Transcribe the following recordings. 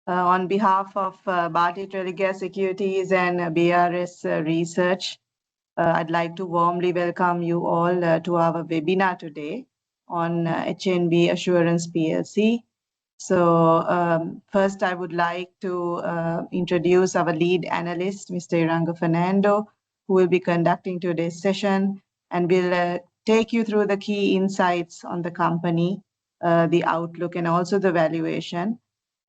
On behalf of Bharti Tredegar Securities and BRS Research, I'd like to warmly welcome you all to our webinar today on HNB Assurance PLC. So first, I would like to introduce our lead analyst, Mr. Iranga Fernando, who will be conducting today's session and will take you through the key insights on the company, the outlook, and also the valuation.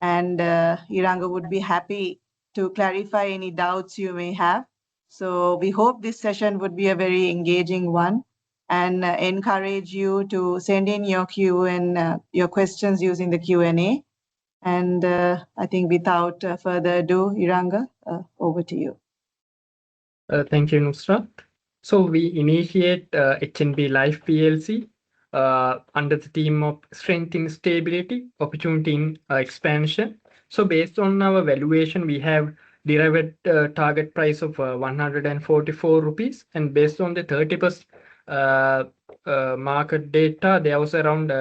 And Iranga would be happy to clarify any doubts you may have. So we hope this session would be a very engaging one and encourage you to send in your your questions using the Q&A. And I think without further ado, Iranga, over to you. Thank you, Nusrat. So we initiate HNB Life PLC under the theme of strength in stability, opportunity in expansion. So based on our valuation, we have derived target price of 144 rupees, and based on the 30% market data, there was around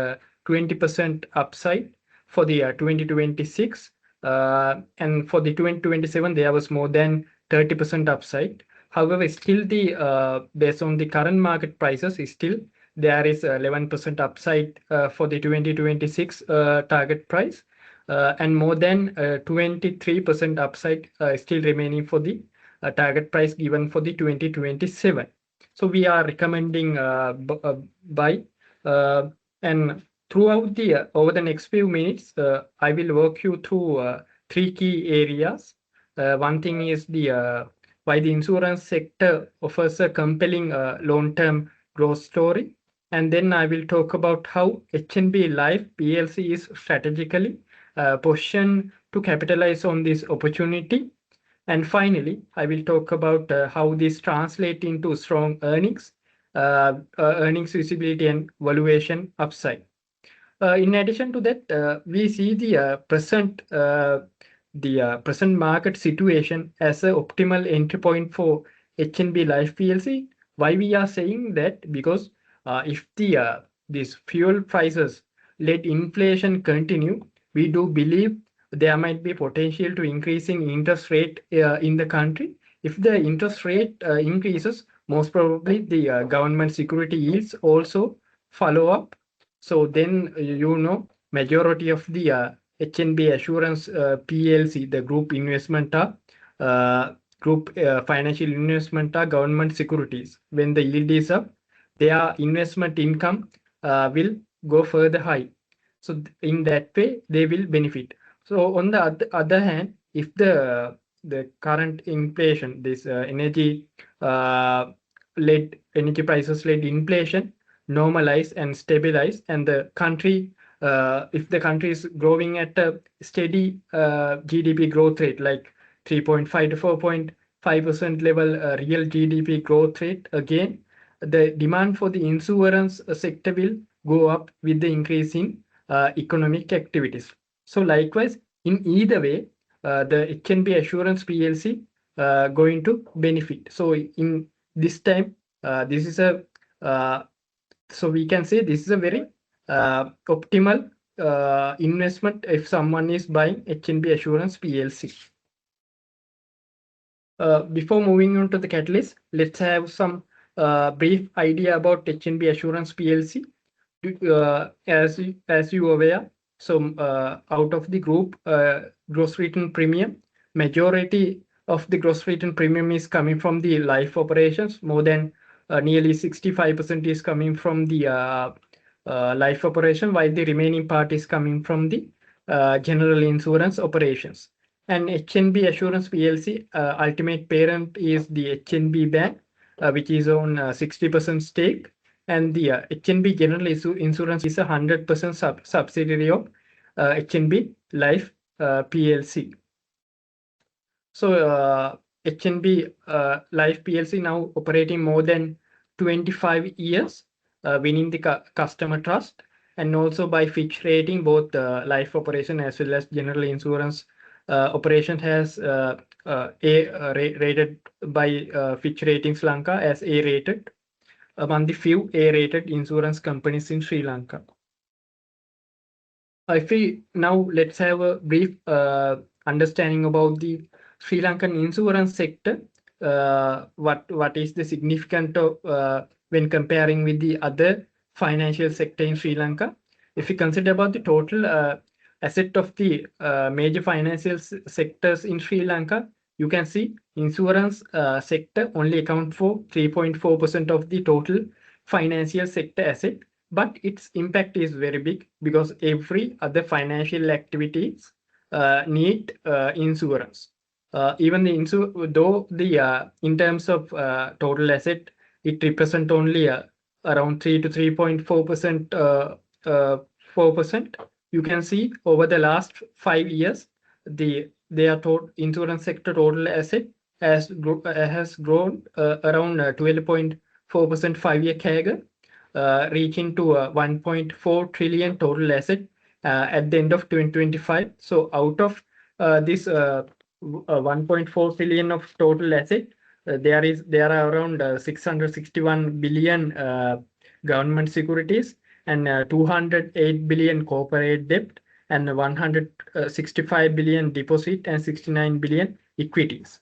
20% upside for the 2026, and for the 2027, there was more than 30% upside. However, still the based on the current market prices, still there is 11% upside for the 2026 target price, and more than 23% upside still remaining for the target price given for the 2027. So we are recommending buy, and throughout the over the next few minutes, I will walk you through three key areas. One thing is the why the insurance sector offers a compelling long-term growth story. And then I will talk about how HNB Life PLC is strategically positioned to capitalize on this opportunity. And finally, I will talk about how this translates into strong earnings, earnings visibility, and valuation upside. In addition to that, we see the present market situation as an optimal entry point for HNB Life PLC. Why we are saying that? Because if these fuel prices let inflation continue, we do believe there might be potential to increasing interest rate in the country. If the interest rate increases, most probably the government security yields also follow up. So then majority of the HNB Assurance PLC, the group investment group financial investment government securities. When the yield is up, their investment income will go further high. So in that way, they will benefit. So on the other hand, if the current inflation, this energy prices led inflation normalize and stabilize, and the country, if the country is growing at a steady GDP growth rate like 3.5 to 4.5% level real GDP growth rate, again the demand for the insurance sector will go up with the increase in economic activities. So likewise, in either way, the HNB Assurance PLC going to benefit. So in this time, this is a so we can say this is a very optimal investment if someone is buying HNB Assurance PLC. Before moving on to the catalyst, let's have some brief idea about HNB Assurance PLC. As you are aware, so out of the group gross written premium, majority of the gross written premium is coming from the life operations. More than nearly 65% is coming from the life operation, while the remaining part is coming from the general insurance operations. And HNB Assurance PLC ultimate parent is the HNB Bank, which is on 60% stake, and the HNB General Insurance is a 100% subsidiary of HNB Life PLC. So HNB Life PLC now operating more than 25 years, winning the customer trust, and also by Fitch rating, both life operation as well as general insurance operation has rated by Fitch Ratings Lanka as A rated, among the few A rated insurance companies in Sri Lanka. If we now let's have a brief understanding about the Sri Lankan insurance sector. What is the significance of when comparing with the other financial sector in Sri Lanka? If we consider about the total asset of the major financial sectors in Sri Lanka, you can see insurance sector only account for 3.4% of the total financial sector asset, but its impact is very big because every other financial activities need insurance. Even though the in terms of total asset, it represent only around 3 to 3.4%. 4%. You can see over the last 5 years, their total insurance sector total asset has grown around 12.4% 5-year CAGR, reaching to 1.4 trillion total asset at the end of 2025. So out of this 1.4 trillion of total asset, there are around 661 billion government securities and 208 billion corporate debt and 165 billion deposit and 69 billion equities.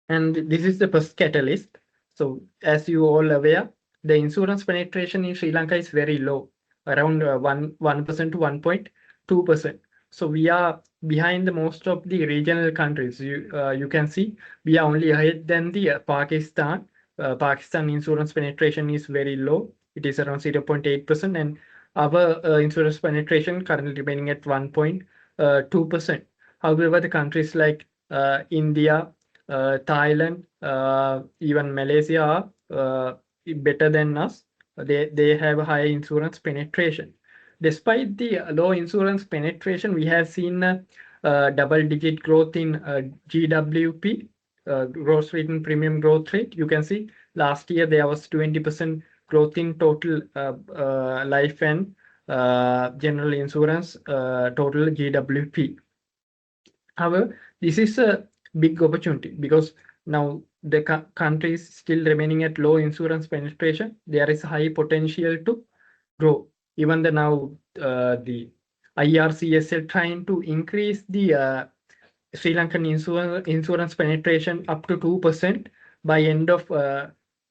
And this is the first catalyst. So as you all aware, the insurance penetration in Sri Lanka is very low, around 1% to 1.2%. So we are behind the most of the regional countries. You can see we are only ahead than the Pakistan. Pakistan insurance penetration is very low. It is around 0.8%, and our insurance penetration currently remaining at 1.2%. However, the countries like India, Thailand, even Malaysia are better than us. They have a high insurance penetration. Despite the low insurance penetration, we have seen double-digit growth in GWP, gross written premium growth rate. You can see last year there was 20% growth in total life and general insurance total GWP. However, this is a big opportunity because now the country is still remaining at low insurance penetration. There is high potential to grow. Even now the IRCSL trying to increase the Sri Lankan insurance penetration up to 2% by end of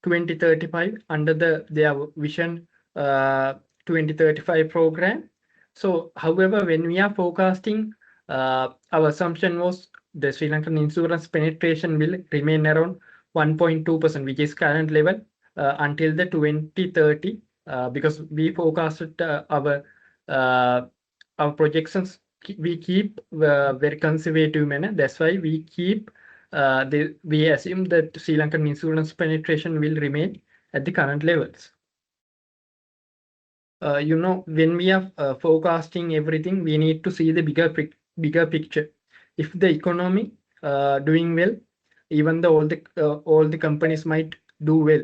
2035 under their Vision 2035 program. So, however, when we are forecasting, our assumption was the Sri Lankan insurance penetration will remain around 1.2%, which is current level until the 2030, because we forecasted our projections. We keep very conservative manner. That's why we keep we assume that Sri Lankan insurance penetration will remain at the current levels. When we are forecasting everything, we need to see the bigger picture. If the economy doing well, even though all the companies might do well,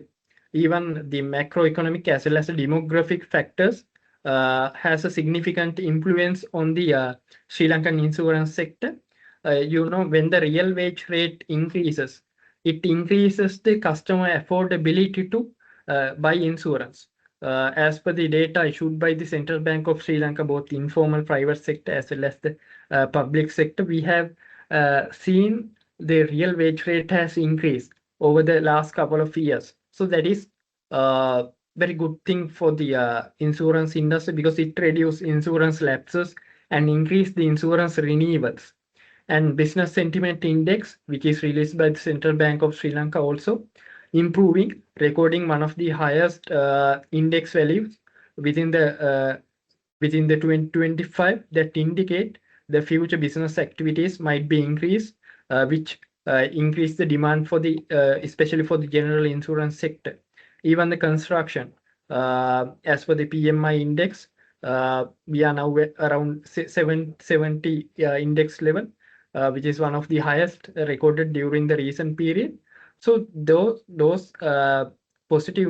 even the macroeconomic as well as the demographic factors has a significant influence on the Sri Lankan insurance sector. When the real wage rate increases, it increases the customer affordability to buy insurance. As per the data issued by the Central Bank of Sri Lanka, both informal private sector as well as the public sector, we have seen the real wage rate has increased over the last couple of years. So that is very good thing for the insurance industry because it reduces insurance lapses and increase the insurance renewals. And business sentiment index, which is released by the Central Bank of Sri Lanka, also improving, recording one of the highest index values within the 2025 that indicate the future business activities might be increased, which increase the demand for the especially for the general insurance sector. Even the construction, as per the PMI index, we are now around 770 index level, which is one of the highest recorded during the recent period. So those positive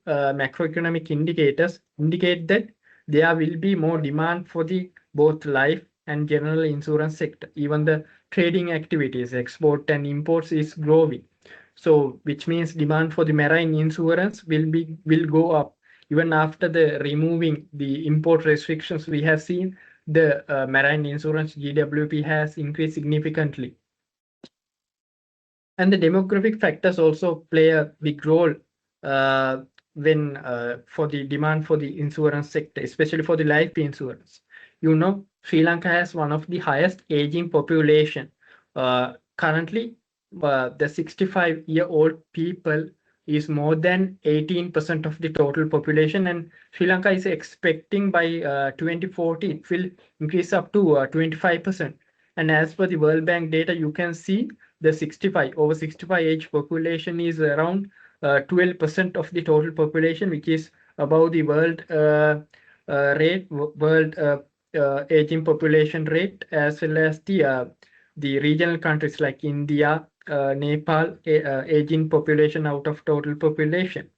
macroeconomic indicators indicate that there will be more demand for the both life and general insurance sector. Even the trading activities, export and imports is growing. So which means demand for the marine insurance will go up. even after the removing the import restrictions, we have seen the marine insurance GWP has increased significantly. And the demographic factors also play a big role when for the demand for the insurance sector, especially for the life insurance. Sri Lanka has one of the highest aging population. Currently, the 65-year-old people is more than 18% of the total population, and Sri Lanka is expecting by 2040 it will increase up to 25%. And as per the World Bank data, you can see the over 65 age population is around 12% of the total population, which is above the world aging population rate, as well as the regional countries like India, Nepal, aging population out of total population.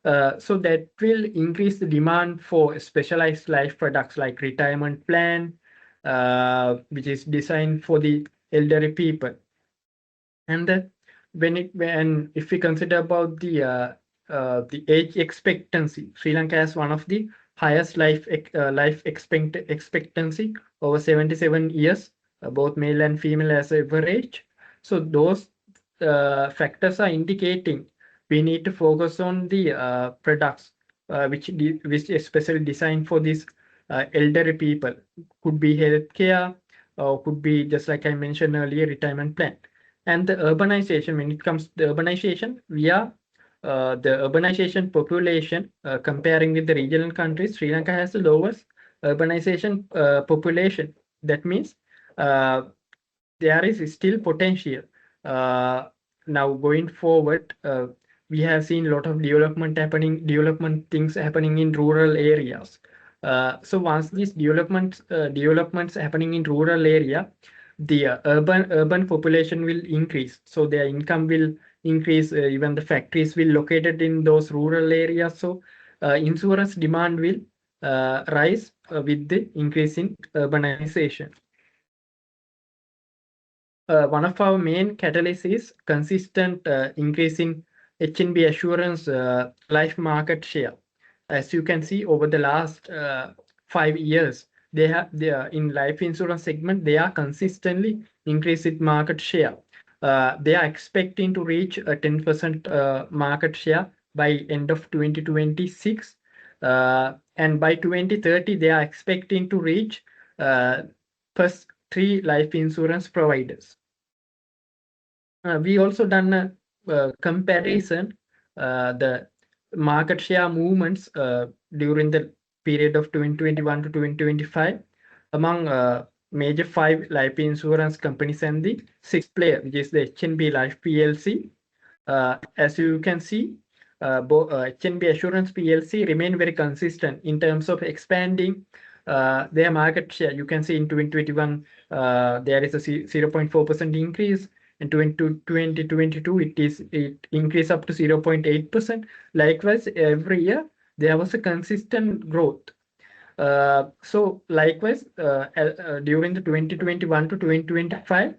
So that will increase the demand for specialized life products like retirement plan, which is designed for the elderly people. And if we consider about the age expectancy, Sri Lanka has one of the highest life expectancy, over 77 years, both male and female as average. So those factors are indicating we need to focus on the products which especially designed for these elderly people. Could be healthcare, or could be, just like I mentioned earlier, retirement plan. And the urbanization, when it comes to the urbanization, the urbanization population, comparing with the regional countries, Sri Lanka has the lowest urbanization population. That means there is still potential. Now going forward, we have seen a lot of development things happening in rural areas. So once these developments happening in rural area, the urban population will increase, so their income will increase. Even the factories will located in those rural areas, so insurance demand will rise with the increase in urbanization. One of our main catalysts is consistent increase in HNB assurance life market share. As you can see, over the last 5 years, they are in life insurance segment, they are consistently increasing market share. They are expecting to reach a 10% market share by end of 2026. And by 2030, they are expecting to reach first 3 life insurance providers. We also done a comparison, the market share movements during the period of 2021 to 2025 among major 5 life insurance companies and the 6th player, which is the HNB Life PLC. As you can see, HNB Assurance PLC remain very consistent in terms of expanding their market share. You can see in 2021 there is a 0.4% increase. In 2022, it increased up to 0.8%. Likewise, every year there was a consistent growth. So likewise, during the 2021 to 2025,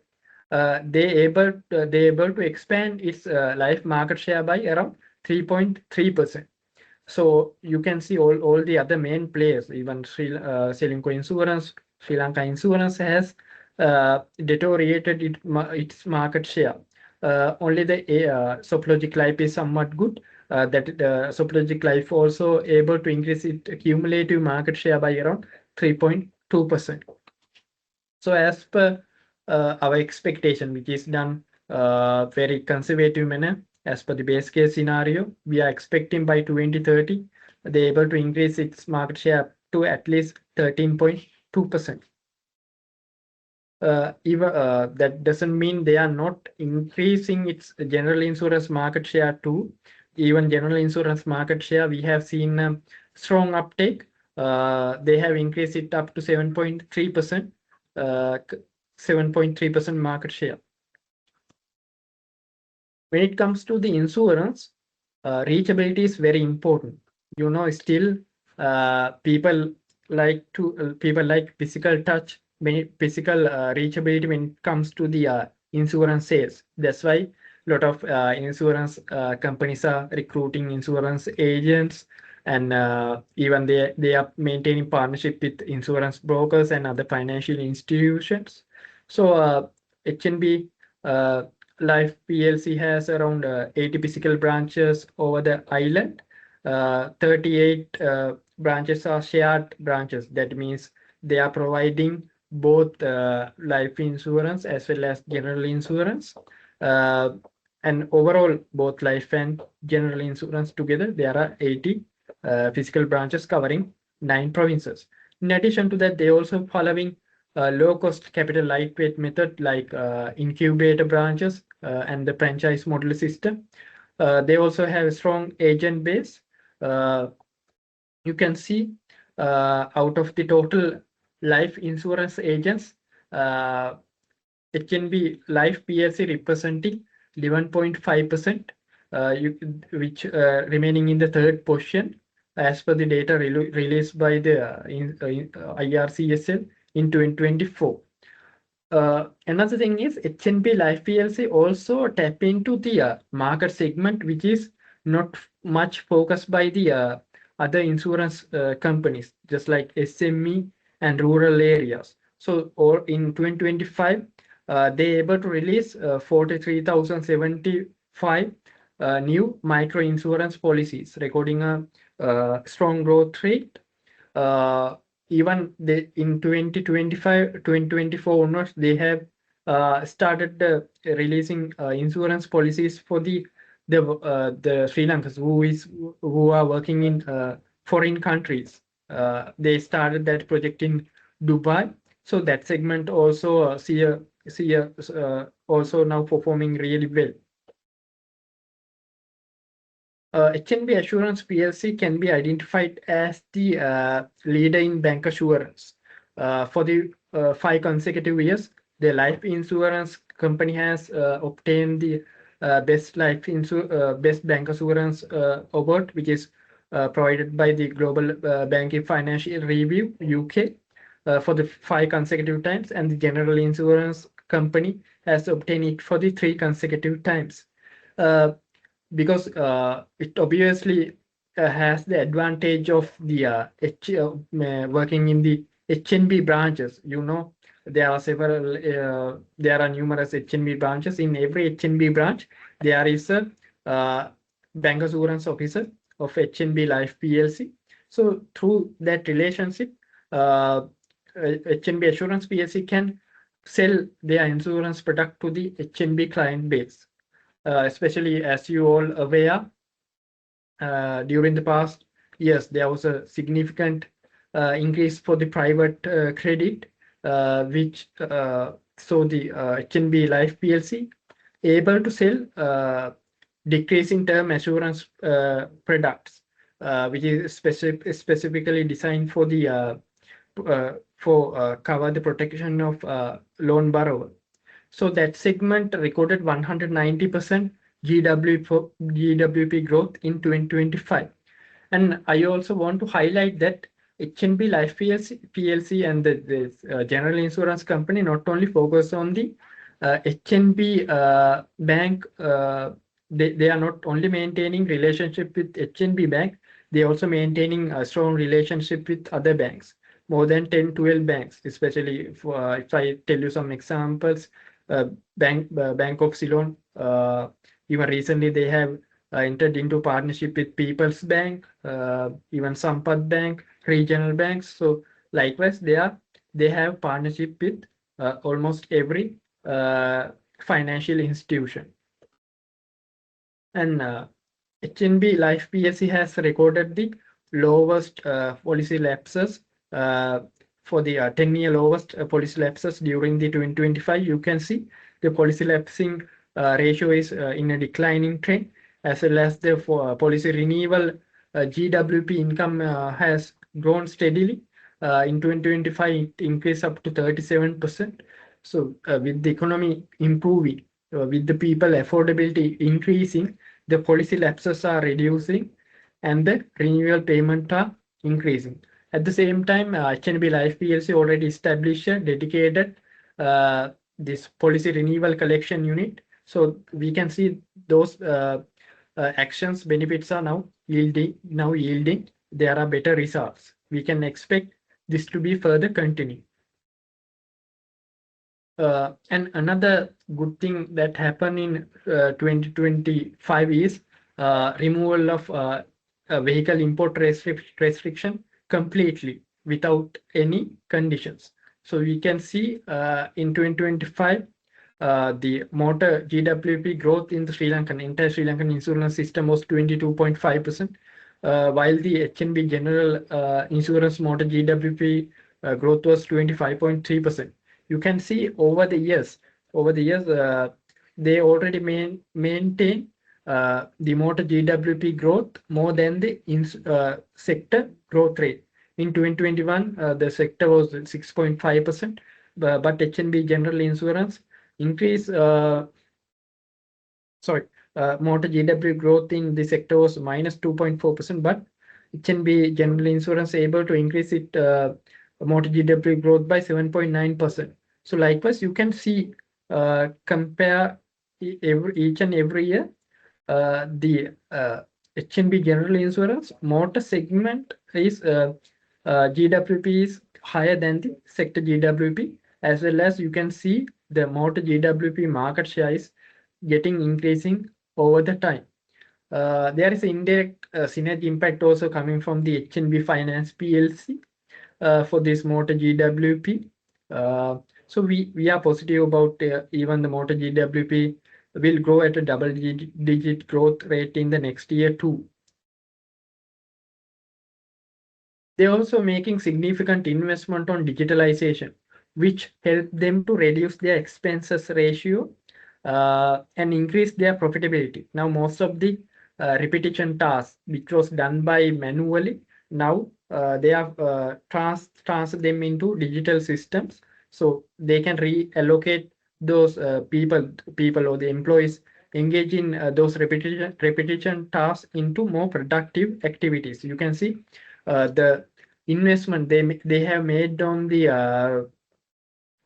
they able to expand its life market share by around 3.3%. So you can see all the other main players, even Selinco Insurance, Sri Lanka Insurance has deteriorated its market share. Only the Soplogic Life is somewhat good. That Soplogic Life also able to increase its cumulative market share by around 3.2%. So as per our expectation, which is done very conservative manner, as per the base case scenario, we are expecting by 2030 they're able to increase its market share to at least 13.2%. Even that doesn't mean they are not increasing its general insurance market share too. Even general insurance market share, we have seen strong uptake. They have increased it up to 7.3%, 7.3% market share. When it comes to the insurance, reachability is very important. Still people like physical touch, physical reachability when it comes to the insurance sales. That's why a lot of insurance companies are recruiting insurance agents and even they are maintaining partnership with insurance brokers and other financial institutions. So HNB Life PLC has around 80 physical branches over the island. 38 branches are shared branches. That means they are providing both life insurance as well as general insurance. Uh, and overall, both life and general insurance together, there are 80 physical branches covering 9 provinces. In addition to that, they also following low-cost capital lightweight method like incubator branches and the franchise model system. They also have a strong agent base. Uh, you can see out of the total life insurance agents, uh, HNB Life PLC representing 11.5%, which remaining in the third position as per the data released by the IRCSL in 2024. Another thing is HNB Life PLC also tap into the market segment, which is not much focused by the other insurance companies, just like SME and rural areas. So, or in 2025, they able to release 43,075 new micro insurance policies, recording a strong growth rate. uh, Even they in 2025 2024 onwards, they have started releasing insurance policies for the Sri Lankans who are working in foreign countries. They started that project in Dubai, so that segment also also now performing really well. HNB Assurance PLC can be identified as the leader in bank assurance. For the 5 consecutive years, the life insurance company has obtained the best bank assurance award, which is provided by the Global Banking Financial Review UK for the 5 consecutive times, and the general insurance company has obtained it for the 3 consecutive times. Uh, because it obviously has the advantage of the working in the HNB branches. You know, there are numerous HNB branches. In every HNB branch, there is a bank assurance officer of HNB Life PLC. So through that relationship, HNB Assurance PLC can sell their insurance product to the HNB client base. Especially as you all aware, during the past years, there was a significant increase for the private credit, which so the HNB Life PLC able to sell decreasing term assurance products, which is specifically designed for the cover the protection of loan borrower. So that segment recorded 190% GWP growth in 2025. And I also want to highlight that HNB Life PLC and the general insurance company not only focus on the HNB bank, they are not only maintaining relationship with HNB bank, they also maintaining a strong relationship with other banks, more than 10-12 banks, especially if I tell you some examples. uh, Bank of Ceylon, even recently they have entered into partnership with People's Bank, even Sampath Bank, regional banks. So likewise, they have partnership with almost every financial institution. And HNB Life PLC has recorded the lowest policy lapses for the 10-year lowest policy lapses during the 2025. You can see the policy lapsing ratio is in a declining trend, as well as the policy renewal GWP income has grown steadily. In 2025, it increased up to 37%. So with the economy improving, with the people affordability increasing, the policy lapses are reducing and the renewal payment are increasing. At the same time, HNB Life PLC already established a dedicated this policy renewal collection unit. So we can see those actions benefits are now yielding there are better results. We can expect this to be further continued. And another good thing that happened in 2025 is removal of vehicle import restriction completely without any conditions. So we can see in 2025, the motor GWP growth in the entire Sri Lankan insurance system was 22.5%, while the HNB general insurance motor GWP growth was 25.3%. You can see over the years, they already maintain the motor GWP growth more than the sector growth rate. In 2021, the sector was 6.5%, but HNB general insurance increase, motor GWP growth in the sector was minus 2.4%, but HNB general insurance able to increase it motor GWP growth by 7.9%. So likewise, you can see compare each and every year the HNB general insurance motor segment is GWP is higher than the sector GWP, as well as you can see the motor GWP market share is getting increasing over the time. There is indirect synergy impact also coming from the HNB Finance PLC for this motor GWP. So we are positive about even the motor GWP will grow at a double-digit growth rate in the next year too. They're also making significant investment on digitalization, which help them to reduce their expenses ratio and increase their profitability. Now, most of the repetition tasks, which was done by manually, now they have transfer them into digital systems, so they can reallocate those people or the employees engage in those repetition tasks into more productive activities. You can see the investment they have made on the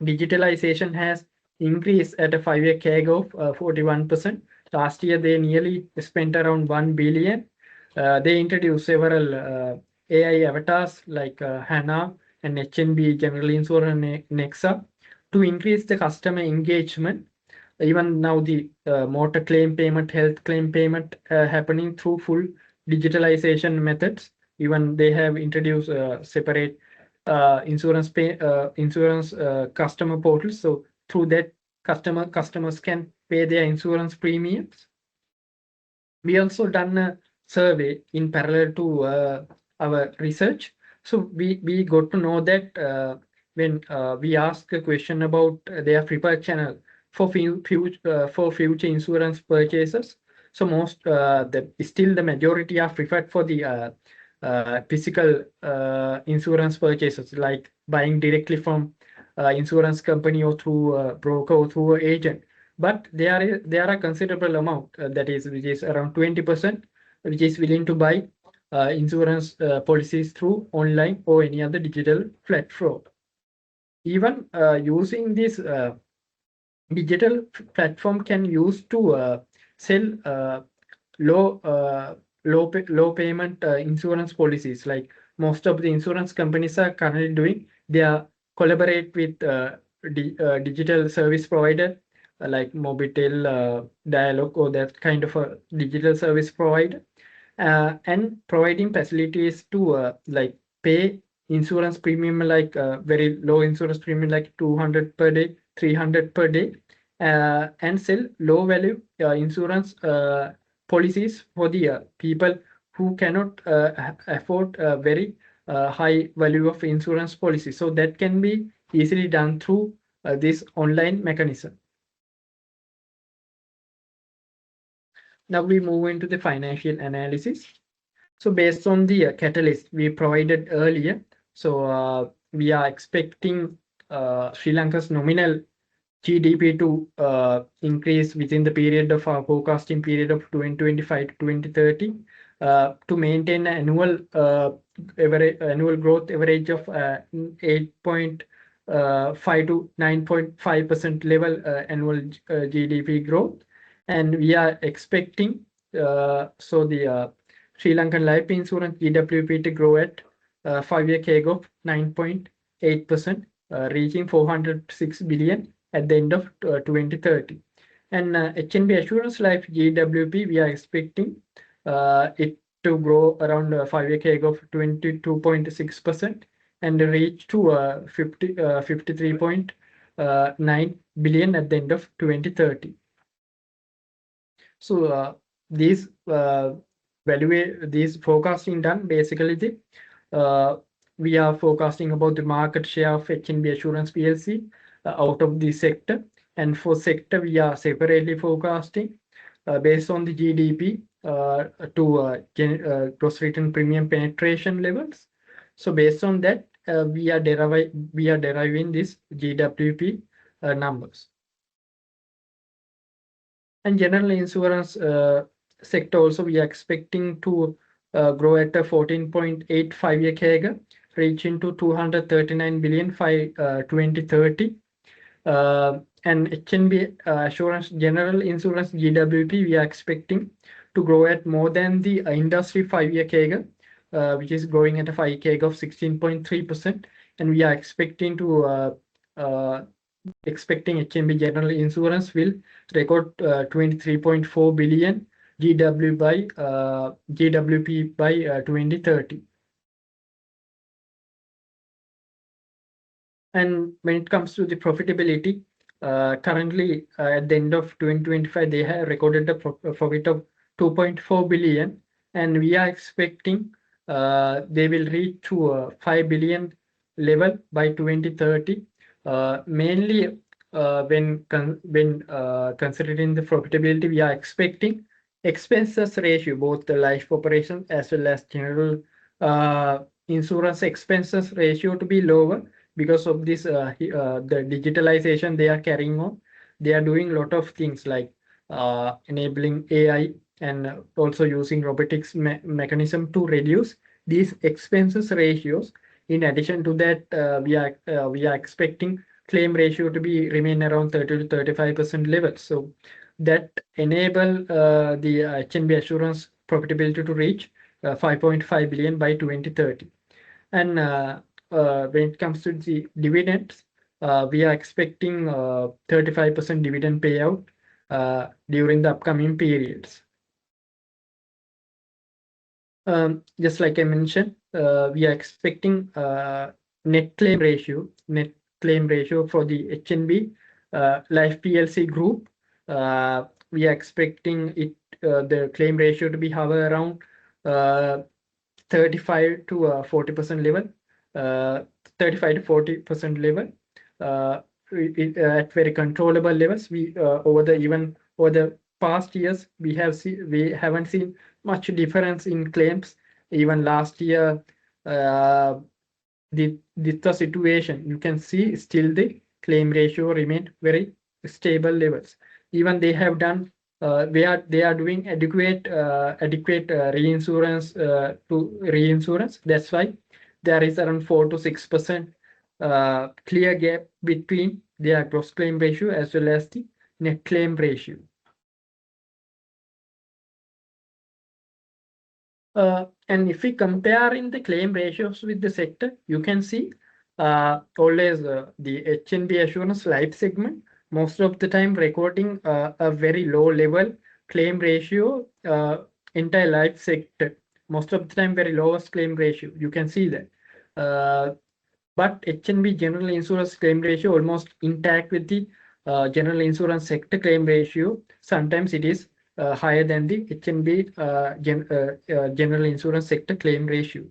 digitalization has increased at a 5-year CAGR of 41%. Last year, they nearly spent around 1 billion. They introduced several AI avatars like HANA and HNB General Insurance Nexa to increase the customer engagement. Even now, the motor claim payment, health claim payment happening through full digitalization methods. Even they have introduced separate insurance customer portals. So through that, customers can pay their insurance premiums. We also done a survey in parallel to our research. So we got to know that when we ask a question about their preferred channel for future insurance purchases, so still the majority are preferred for the physical insurance purchases, like buying directly from insurance company or through a broker or through an agent. But there are a considerable amount which is around 20%, which is willing to buy insurance policies through online or any other digital platform. Even using this digital platform can use to sell low payment insurance policies, like most of the insurance companies are currently doing. They are collaborate with digital service provider like Mobitel, Dialog, or that kind of a digital service provider, and providing facilities to like pay insurance premium, like very low insurance premium, like 200 per day, 300 per day, and sell low value insurance policies for the people who cannot afford a very high value of insurance policy. So that can be easily done through this online mechanism. Now we move into the financial analysis. So based on the catalyst we provided earlier, so we are expecting Sri Lanka's nominal GDP to increase within the period of our forecasting period of 2025 to 2030 to maintain an annual growth average of 8.5 to 9.5% level annual GDP growth. And we are expecting the Sri Lankan life insurance GWP to grow at 5-year CAGR of 9.8%, reaching 406 billion at the end of 2030. And HNB Assurance Life GWP, we are expecting it to grow around 5-year CAGR of 22.6% and reach to 53.9 billion at the end of 2030. So these forecasting done basically we are forecasting about the market share of HNB Assurance PLC out of the sector, and for sector we are separately forecasting based on the GDP to gross written premium penetration levels. So based on that, we are deriving this GWP numbers. And general insurance sector also we are expecting to grow at a 14.85-year CAGR, reaching to 239 billion by 2030. And HNB Assurance General Insurance GWP, we are expecting to grow at more than the industry 5-year CAGR, which is growing at a 5 CAGR of 16.3%. And we are expecting to HNB General Insurance will record 23.4 billion GWP by 2030. And when it comes to the profitability, currently at the end of 2025, they have recorded a profit of 2.4 billion, and we are expecting they will reach to 5 billion level by 2030. Mainly when considering the profitability, we are expecting expenses ratio, both the life operations as well as general insurance expenses ratio to be lower because of this the digitalization they are carrying on. They are doing a lot of things like enabling AI and also using robotics mechanism to reduce these expenses ratios. In addition to that, we are expecting claim ratio to be remain around 30 to 35% level. So that enable the HNB Assurance profitability to reach 5.5 billion by 2030. And when it comes to the dividends, we are expecting 35% dividend payout during the upcoming periods. Just like I mentioned, we are expecting net claim ratio for the HNB Life PLC group. We are expecting it the claim ratio to be hover around 35 to 40% level, 35 to 40% level at very controllable levels. We over the past years we haven't seen much difference in claims. Even last year, the situation you can see still the claim ratio remained very stable levels. Even they have done they are doing adequate reinsurance to reinsurance. That's why there is around 4 to 6% clear gap between their gross claim ratio as well as the net claim ratio. And if we compare in the claim ratios with the sector, you can see always the HNB Assurance Life segment most of the time recording a very low level claim ratio. Entire life sector most of the time very lowest claim ratio. You can see that. But HNB General Insurance claim ratio almost intact with the general insurance sector claim ratio. Sometimes it is higher than the HNB general insurance sector claim ratio.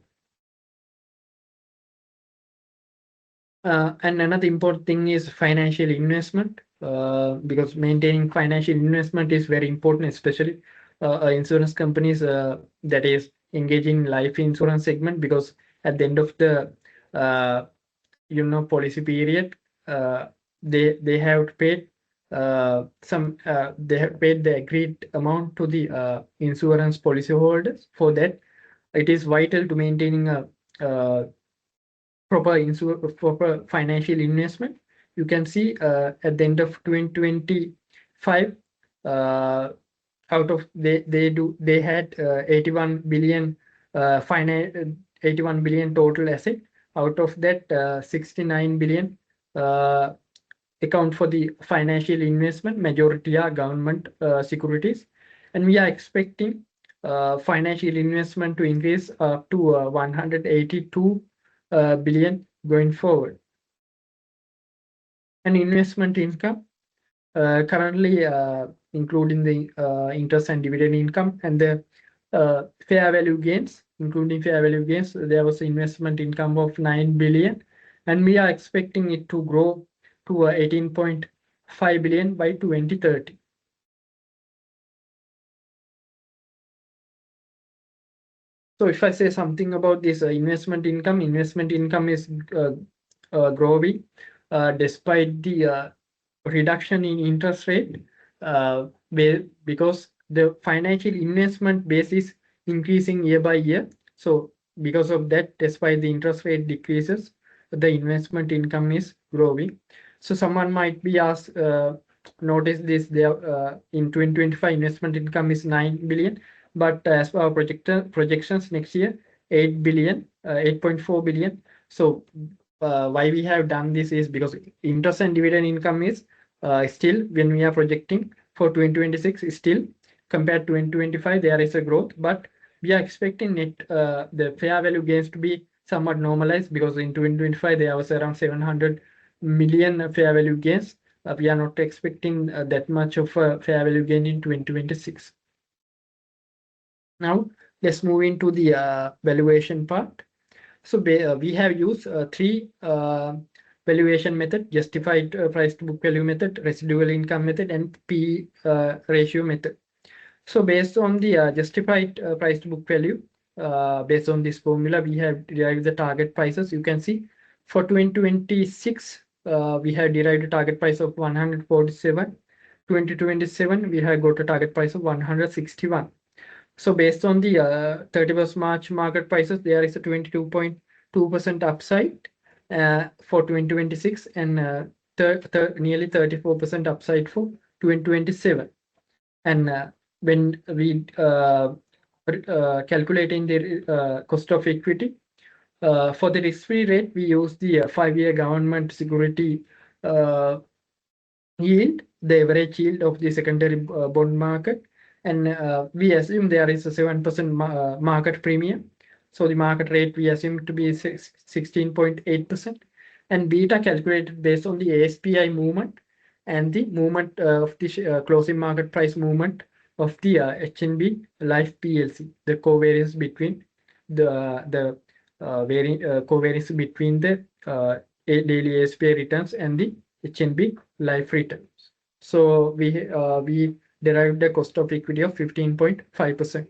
And another important thing is financial investment, because maintaining financial investment is very important, especially insurance companies that is engaging life insurance segment, because at the end of the policy period, they have paid they have paid the agreed amount to the insurance policy holders. For that, it is vital to maintaining a proper financial investment. You can see at the end of 2025, out of they had 81 billion finance 81 billion total asset. Out of that, 69 billion uh, account for the financial investment. Majority are government securities, and we are expecting financial investment to increase up to 182 billion going forward. And investment income currently, including the interest and dividend income and the fair value gains, including fair value gains, there was investment income of 9 billion, and we are expecting it to grow to 18.5 billion by 2030. So if I say something about this investment income is growing despite the reduction in interest rate, because the financial investment base is increasing year by year. So because of that, despite the interest rate decreases, the investment income is growing. So someone might be asked, notice this, there in 2025 investment income is 9 billion, but as per our projections next year, 8 billion, 8.4 billion. So why we have done this is because interest and dividend income is still, when we are projecting for 2026, still compared to 2025 there is a growth, but we are expecting the fair value gains to be somewhat normalized, because in 2025 there was around 700 million fair value gains. We are not expecting that much of a fair value gain in 2026. Now let's move into the valuation part. So we have used three valuation method: justified price to book value method, residual income method, and P ratio method. So based on the justified price to book value, based on this formula, we have derived the target prices. You can see for 2026, we have derived a target price of 147. 2027, we have got a target price of 161. So based on the 31st March market prices, there is a 22.2% upside for 2026, and nearly 34% upside for 2027. And when we calculating the cost of equity, for the risk-free rate, we use the 5-year government security yield, the average yield of the secondary bond market, and we assume there is a 7% market premium. So the market rate we assume to be 16.8%, and beta calculated based on the ASPI movement and the movement of the closing market price movement of the HNB Life PLC, the covariance between the covariance between the daily ASPI returns and the HNB Life returns. So we derived the cost of equity of 15.5%.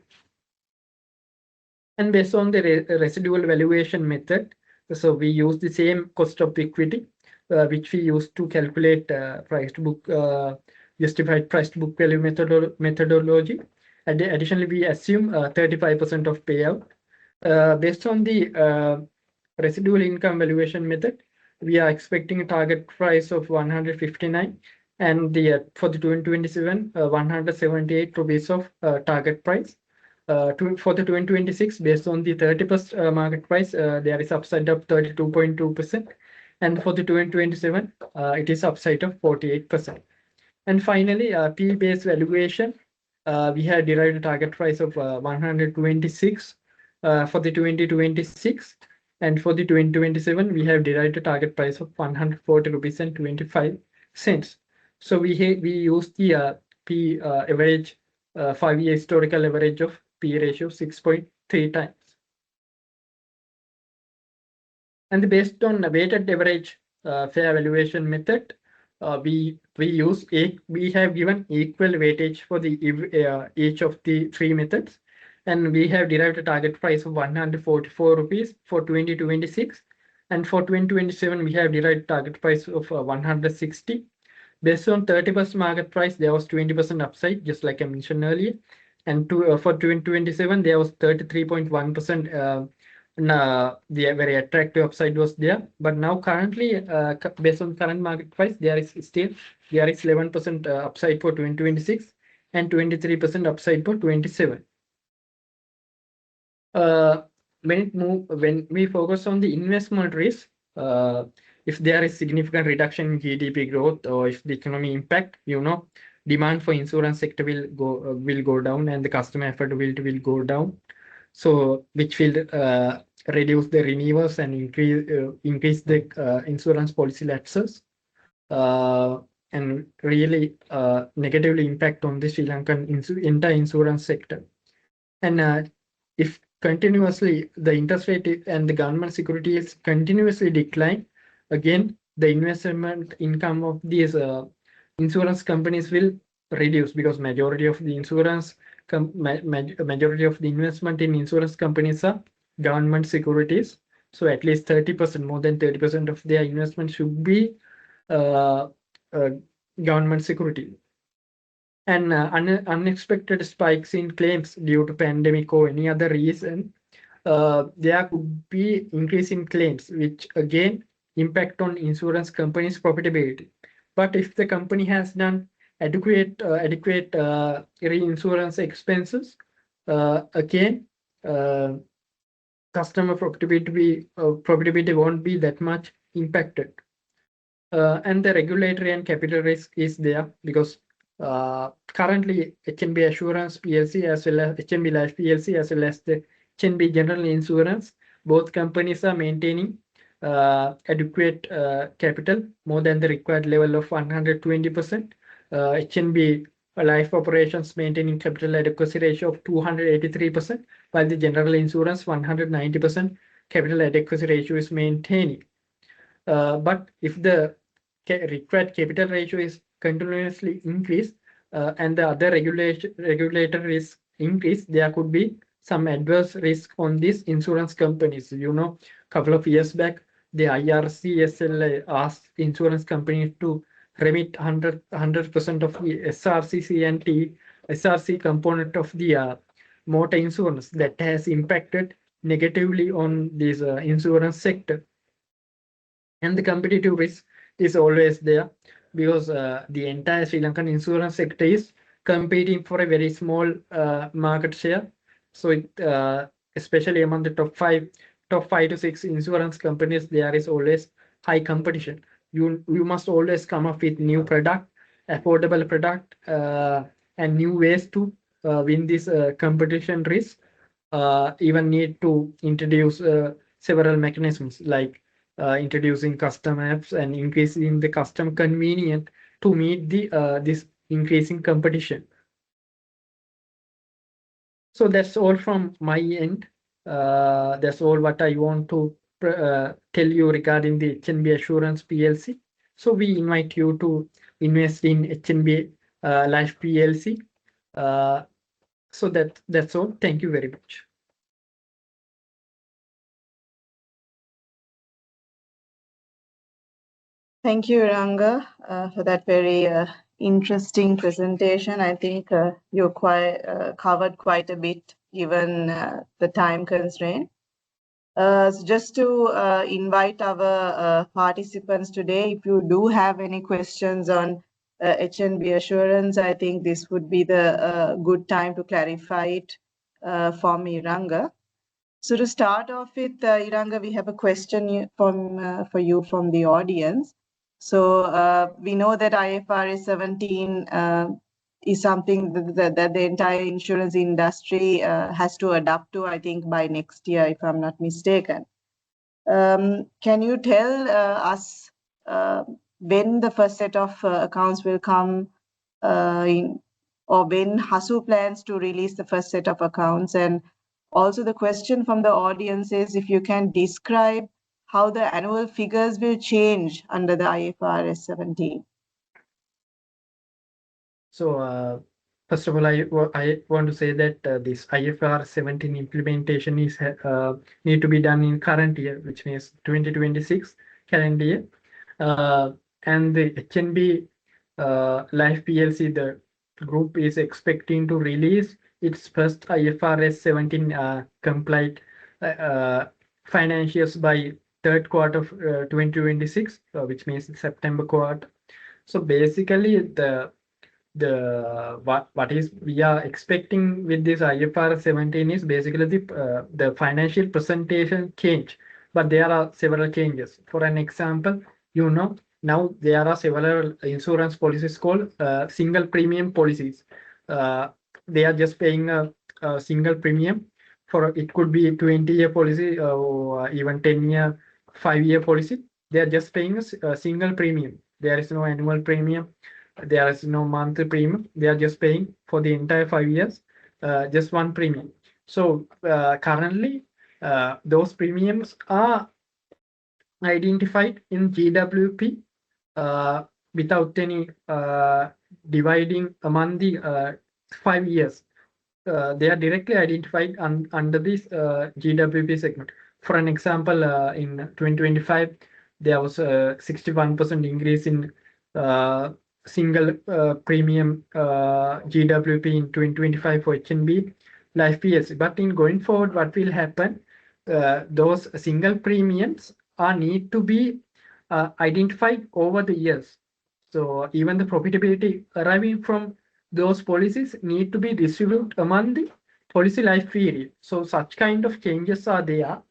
And based on the residual valuation method, so we use the same cost of equity, which we use to calculate price to book justified price to book value methodology. And additionally, we assume 35% of payout. Based on the residual income valuation method, we are expecting a target price of 159, and for the 2027, 178 rupees of target price. For the 2026, based on the 31st market price, there is upside of 32.2%, and for the 2027, it is upside of 48%. And finally, P-based valuation, we have derived a target price of 126 for the 2026, and for the 2027, we have derived a target price of 140 rupees and 25 cents. So we use the P average 5-year historical average of P ratio 6.3 times. And based on a weighted average fair valuation method, we have given equal weightage for the each of the three methods, and we have derived a target price of 144 rupees for 2026, and for 2027 we have derived target price of 160. Based on 31st market price, there was 20% upside, just like I mentioned earlier, and for 2027 there was 33.1%. The very attractive upside was there, but now currently, based on current market price, there is 11% upside for 2026, and 23% upside for 27. When we focus on the investment risk, if there is significant reduction in GDP growth or if the economy impact, demand for insurance sector will go down and the customer affordability will go down. So which will reduce the renewals and increase the insurance policy lapses, and really negatively impact on the Sri Lankan entire insurance sector. And if continuously the interest rate and the government securities continuously decline, again the investment income of these insurance companies will reduce, because majority of the majority of the investment in insurance companies are government securities. So at least 30%, more than 30% of their investment should be uh, uh, government security. And unexpected spikes in claims due to pandemic or any other reason, there could be increase in claims, which again impact on insurance companies' profitability. But if the company has done adequate reinsurance expenses, again customer profitability won't be that much impacted. And the regulatory and capital risk is there, because currently HNB Assurance PLC as well as HNB Life PLC as well as the HNB General Insurance, both companies are maintaining adequate capital more than the required level of 120%. HNB Life Operations maintaining capital adequacy ratio of 283%, while the General Insurance 190% capital adequacy ratio is maintaining. But if the required capital ratio is continuously increased and the other regulatory risk increase, there could be some adverse risk on these insurance companies. Couple of years back, the IRCSL asked insurance companies to remit 100% of the SRCC and SRC component of the motor insurance. That has impacted negatively on this insurance sector. And the competitive risk is always there, because the entire Sri Lankan insurance sector is competing for a very small market share. So especially among the top five to six insurance companies, there is always high competition. You must always come up with new product, affordable product, and new ways to win this competition risk. Even need to introduce several mechanisms like introducing custom apps and increasing the custom convenience to meet the this increasing competition. So that's all from my end. That's all what I want to tell you regarding the HNB Assurance PLC. So we invite you to invest in HNB Life PLC. So that's all. Thank you very much. Thank you, Ranga, for that very interesting presentation. I think you covered quite a bit given the time constraint. So just to invite our participants today, if you do have any questions on HNB Assurance, I think this would be the good time to clarify it from Iranga. So to start off with, Iranga, we have a question for you from the audience. So we know that IFRS 17 is something that the entire insurance industry has to adapt to, I think, by next year, if I'm not mistaken. Can you tell us when the first set of accounts will come in, or when HASU plans to release the first set of accounts? And also the question from the audience is if you can describe how the annual figures will change under the IFRS 17. So first of all, I want to say that this IFRS 17 implementation is need to be done in current year, which means 2026 calendar year. And the HNB Life PLC, the group is expecting to release its first IFRS 17 compliant financials by third quarter of 2026, which means September quarter. So basically, what is we are expecting with this IFRS 17 is basically the financial presentation change, but there are several changes. For an example, now there are several insurance policies called single premium policies. They are just paying a single premium for it could be 20-year policy or even 10-year, 5-year policy. They are just paying a single premium. There is no annual premium. There is no monthly premium. They are just paying for the entire 5 years, just one premium. So currently, those premiums are identified in GWP without any dividing among the 5 years. They are directly identified under this GWP segment. For an example, in 2025, there was a 61% increase in single premium GWP in 2025 for HNB life PLC. But in going forward, what will happen? Those single premiums are need to be identified over the years. So even the profitability arriving from those policies need to be distributed among the policy life period. So such kind of changes are there.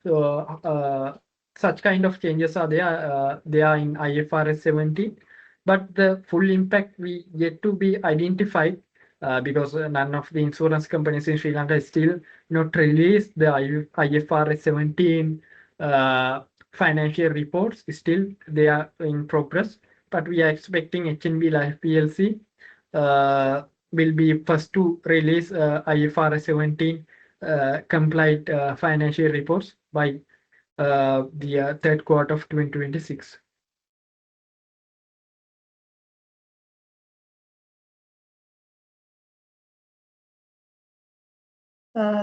So such kind of changes are there. They are in IFRS 17, but the full impact we yet to be identified because none of the insurance companies in Sri Lanka still not released the IFRS 17 financial reports. Still they are in progress, but we are expecting HNB Life PLC will be first to release IFRS 17 compliant financial reports by the third quarter of 2026.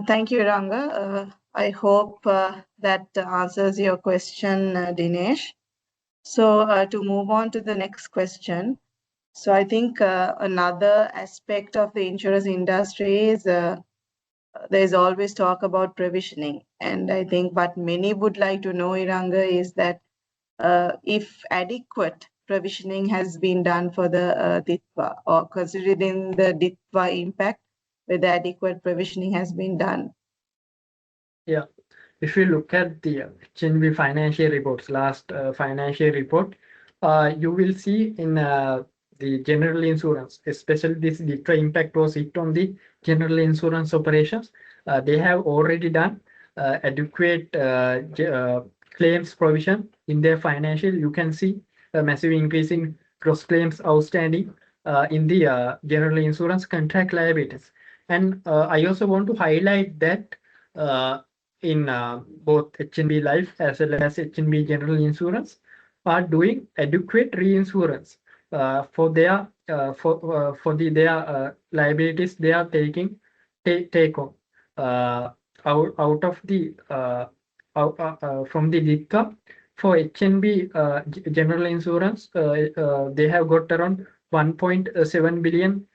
Thank you, Ranga. I hope that answers your question, Dinesh. So to move on to the next question. So I think another aspect of the insurance industry is there's always talk about provisioning. And I think what many would like to know, Iranga, is that if adequate provisioning has been done for the DITWA, or considering the DITWA impact, whether adequate provisioning has been done. Yeah, if you look at the HNB financial reports, last financial report, you will see in the general insurance, especially this DITWA impact was hit on the general insurance operations. They have already done adequate claims provision in their financial. You can see a massive increase in gross claims outstanding in the general insurance contract liabilities. And I also want to highlight that in both HNB Life as well as HNB General Insurance are doing adequate reinsurance for their liabilities they are take on out of the from the DITCA. For HNB General Insurance, they have got around 1.7 billion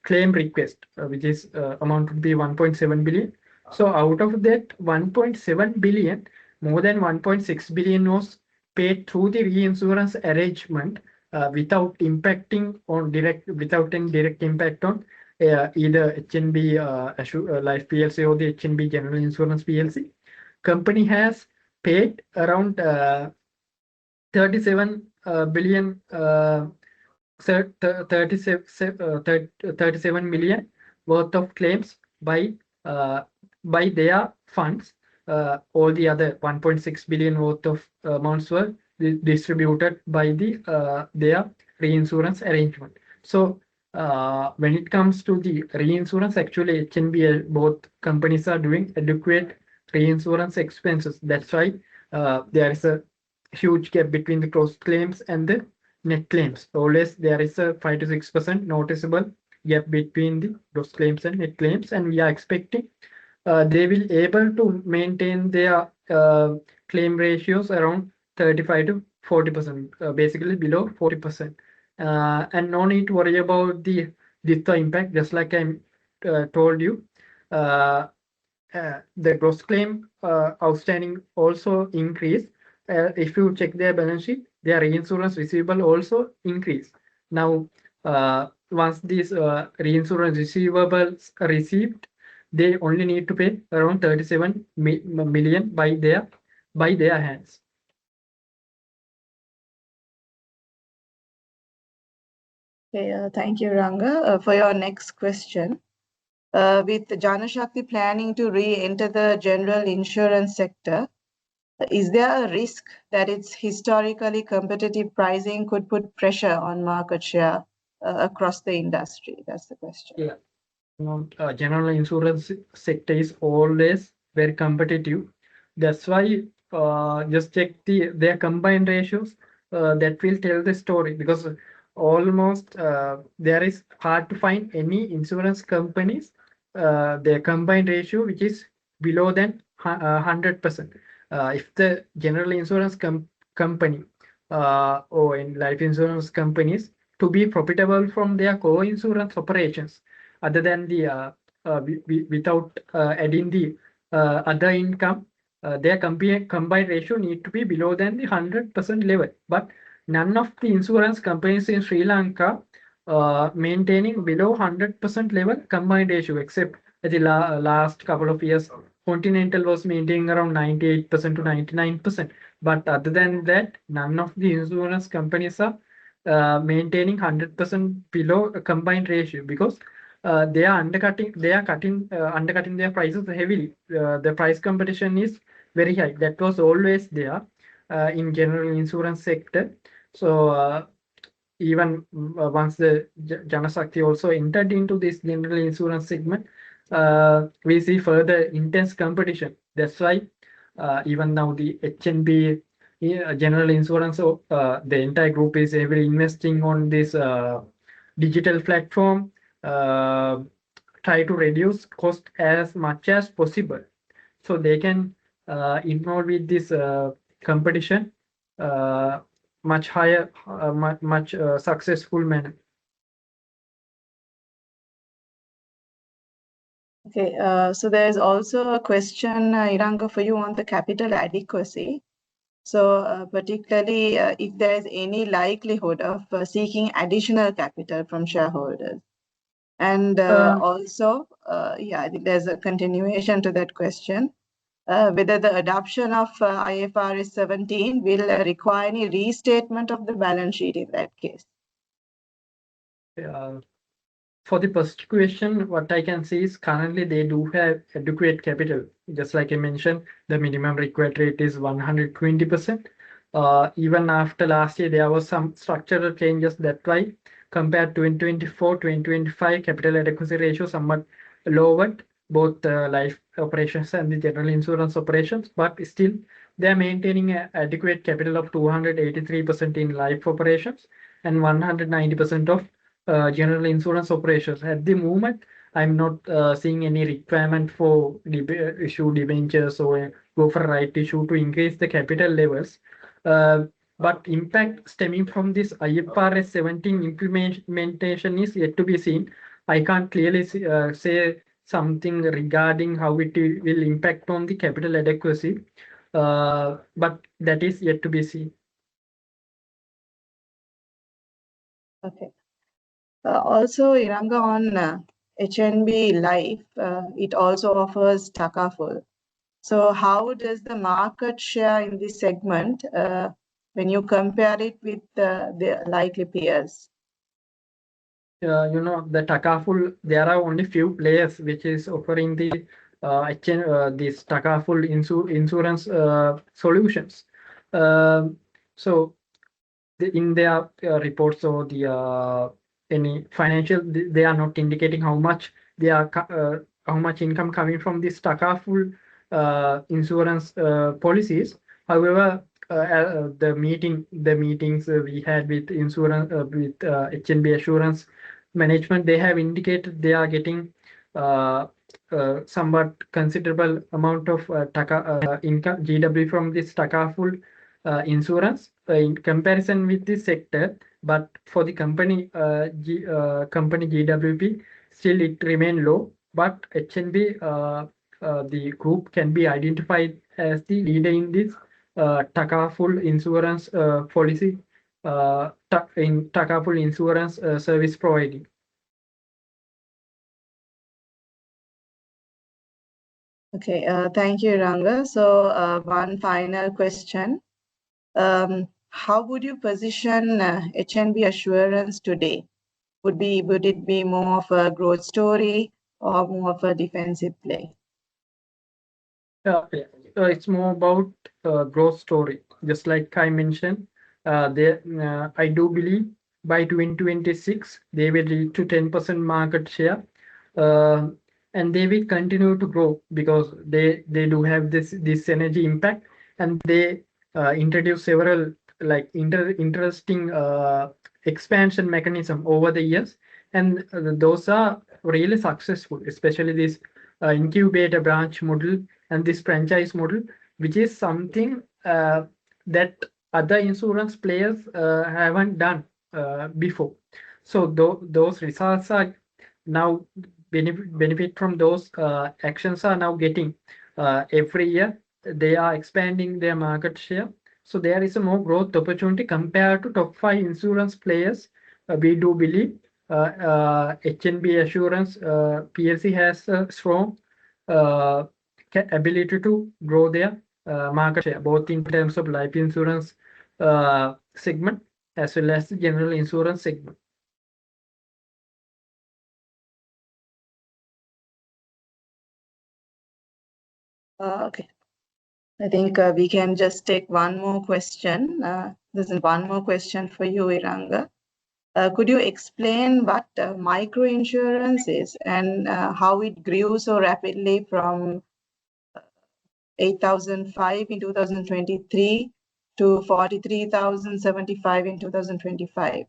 claim request, which is amount to be 1.7 billion. So out of that 1.7 billion, more than 1.6 billion was paid through the reinsurance arrangement without impacting on without any direct impact on either HNB Life PLC or the HNB General Insurance PLC. Company has paid around 37 billion 37 million worth of claims by their funds. All the other 1.6 billion worth of amounts were distributed by their reinsurance arrangement. So when it comes to the reinsurance, actually HNB both companies are doing adequate reinsurance expenses. That's why there is a huge gap between the gross claims and the net claims. Always there is a 5 to 6% noticeable gap between the gross claims and net claims, and we are expecting they will able to maintain their claim ratios around 35 to 40%, basically below 40%. And no need to worry about the impact, just like I told you. The gross claim outstanding also increased. If you check their balance sheet, their reinsurance receivable also increased. Now, once these reinsurance receivables are received, they only need to pay around 37 million by their hands. Okay, thank you, Ranga. For your next question, with Janashakti planning to re-enter the general insurance sector, is there a risk that its historically competitive pricing could put pressure on market share across the industry? That's the question. Yeah. General insurance sector is always very competitive. That's why just check their combined ratios. That will tell the story, because almost there is hard to find any insurance companies their combined ratio which is below than 100%. If the general insurance company or in life insurance companies to be profitable from their co-insurance operations, other than the without adding the other income, their combined ratio need to be below than the 100% level. But none of the insurance companies in Sri Lanka maintaining below 100% level combined ratio, except the last couple of years, Continental was maintaining around 98% to 99%. But other than that, none of the insurance companies are maintaining 100% below a combined ratio, because they are undercutting their prices heavily. The price competition is very high. That was always there in general insurance sector. So even once the Janasakti also entered into this general insurance segment, we see further intense competition. That's why even now the HNB general insurance, the entire group is heavily investing on this digital platform, try to reduce cost as much as possible, so they can involve with this competition much higher, much successful manner. Okay, so there's also a question, Iranga, for you on the capital adequacy. So particularly if there is any likelihood of seeking additional capital from shareholders. And also, yeah, I think there's a continuation to that question. Whether the adoption of IFRS 17 will require any restatement of the balance sheet in that case. For the first question, what I can see is currently they do have adequate capital. Just like I mentioned, the minimum required rate is 120%. Even after last year, there was some structural changes. That's why compared to 2024, 2025, capital adequacy ratio somewhat lowered, both the life operations and the general insurance operations, but still they're maintaining an adequate capital of 283% in life operations and 190% of general insurance operations. At the moment, I'm not seeing any requirement for issue debentures or go for right issue to increase the capital levels. But impact stemming from this IFRS 17 implementation is yet to be seen. I can't clearly say something regarding how it will impact on the capital adequacy, but that is yet to be seen. Okay. Also, Iranga, on HNB Life, it also offers Takaful. So how does the market share in this segment when you compare it with the likely peers? The Takaful, there are only few players which is offering the this Takaful insurance solutions. So in their reports or the any financial, they are not indicating how much they are how much income coming from this Takaful insurance policies. However, the meetings we had with insurance with HNB Assurance management, they have indicated they are getting somewhat considerable amount of income GW from this Takaful insurance in comparison with the sector. But for the company company GWP, still it remain low. But HNB the group can be identified as the leader in this Takaful insurance policy in Takaful insurance service providing. Okay, thank you, Ranga. So, one final question. How would you position HNB assurance today? Would it be more of a growth story or more of a defensive play? Yeah, it's more about growth story. Just like I mentioned, I do believe by 2026 they will reach to 10% market share, uh, and they will continue to grow because they do have this energy impact, and they introduce several like interesting expansion mechanism over the years, and those are really successful, especially this incubator branch model and this franchise model, which is something that other insurance players haven't done before. So those results are now benefit from those actions are now getting every year. They are expanding their market share. So there is a more growth opportunity compared to top five insurance players. We do believe HNB Assurance PLC has a strong uh, ability to grow their market share, both in terms of life insurance segment as well as the general insurance segment. Okay, I think we can just take one more question. This is one more question for you, Iranga. Could you explain what microinsurance is and how it grew so rapidly from 8,005 in 2023 to 43,075 in 2025?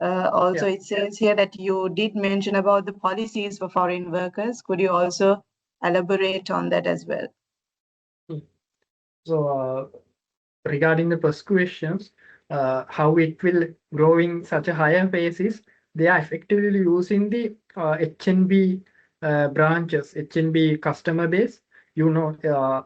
Also, Yeah. it says here that you did mention about the policies for foreign workers. Could you also elaborate on that as well? So regarding the first questions, how it will grow in such a higher pace is they are effectively using the HNB branches, HNB customer base.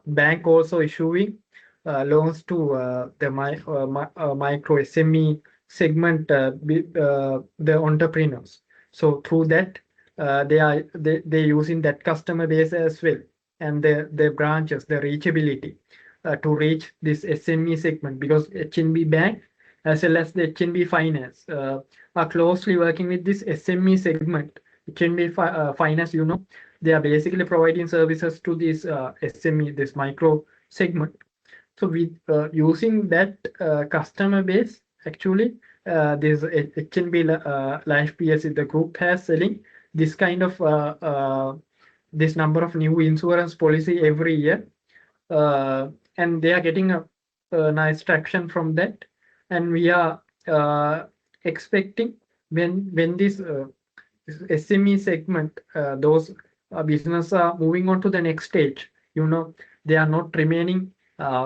Bank also issuing loans to the micro SME segment, the entrepreneurs. So through that, they using that customer base as well, and the branches, the reachability to reach this SME segment, because HNB Bank as well as the HNB Finance are closely working with this SME segment. Finance, they are basically providing services to this SME, this micro segment. So with using that customer base, actually, this HNB Life PLC, the group has selling this kind of this number of new insurance policy every year, uh, and they are getting a nice traction from that. And we are expecting when this SME segment, those business are moving on to the next stage. They are not remaining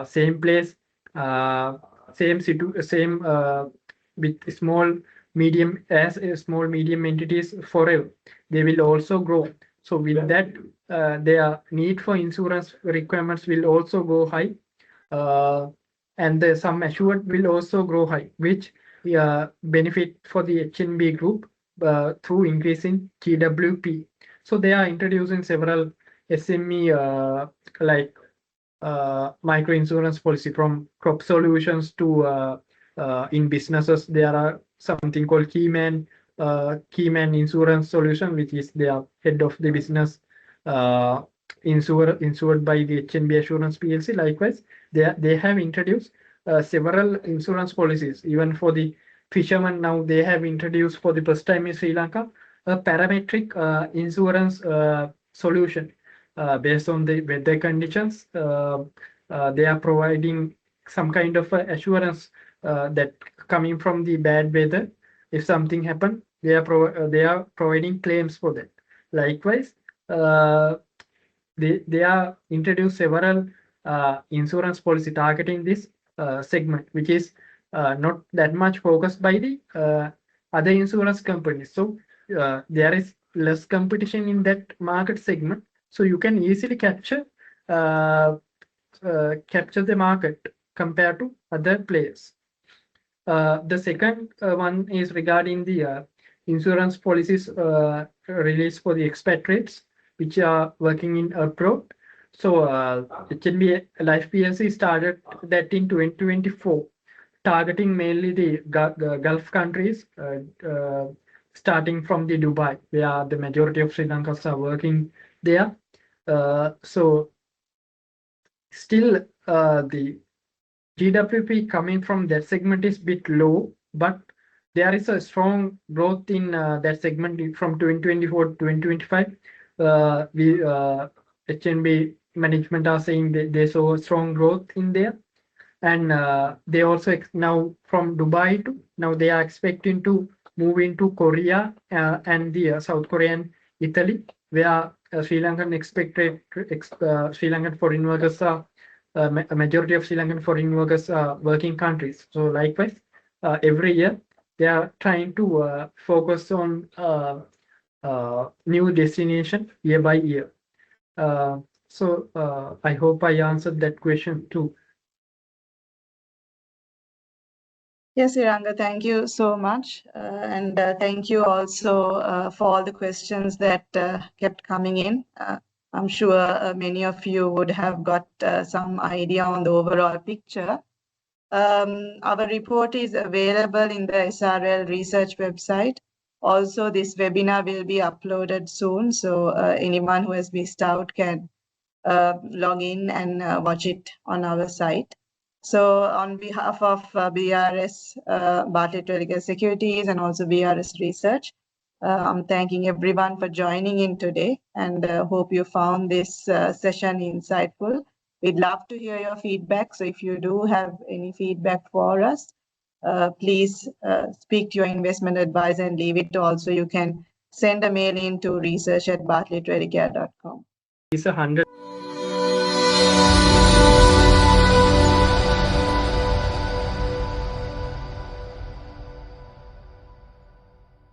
same place, uh, same with small medium entities forever. They will also grow. So with that, their need for insurance requirements will also go high, uh, and the sum assured will also grow high, which benefit for the HNB group through increasing GWP. So they are introducing several SME like micro insurance policy, from crop solutions to in businesses. There are something called Keyman Insurance Solution, which is their head of the business uh, insured by the HNB Assurance PLC. Likewise, they have introduced several insurance policies. Even for the fishermen, now they have introduced for the first time in Sri Lanka a parametric insurance solution based on the weather conditions. They are providing some kind of assurance that coming from the bad weather, if something happen, they are providing claims for that. Likewise, uh, they are introduced several insurance policy targeting this segment, which is not that much focused by the other insurance companies. So there is less competition in that market segment, so you can easily uh, capture the market compared to other players. The second one is regarding the insurance policies released for the expatriates which are working in abroad. So HNB Life PLC started that in 2024, targeting mainly the Gulf countries, starting from the Dubai, where the majority of Sri Lankans are working there. So still the GWP coming from that segment is bit low, but there is a strong growth in that segment from 2024 to 2025. We HNB management are saying that they saw strong growth in there, and they also now from Dubai to now they are expecting to move into Korea and the South Korean Italy, where Sri Lankan Sri Lankan foreign workers are a majority of Sri Lankan foreign workers are working countries. So likewise, every year they are trying to focus on new destination year by year. I hope I answered that question too. Yes, Iranga, thank you so much. And thank you also for all the questions that kept coming in. I'm sure many of you would have got some idea on the overall picture. Our report is available in the SRL research website. Also, this webinar will be uploaded soon, so anyone who has missed out can log in and watch it on our site. So on behalf of BRS, Bartlett Religious Securities, and also BRS Research, I'm thanking everyone for joining in today, and hope you found this session insightful. We'd love to hear your feedback. So if you do have any feedback for us, please speak to your investment advisor and leave it. Also, you can send a mail in to research@bartlettradicare.com. It's 100.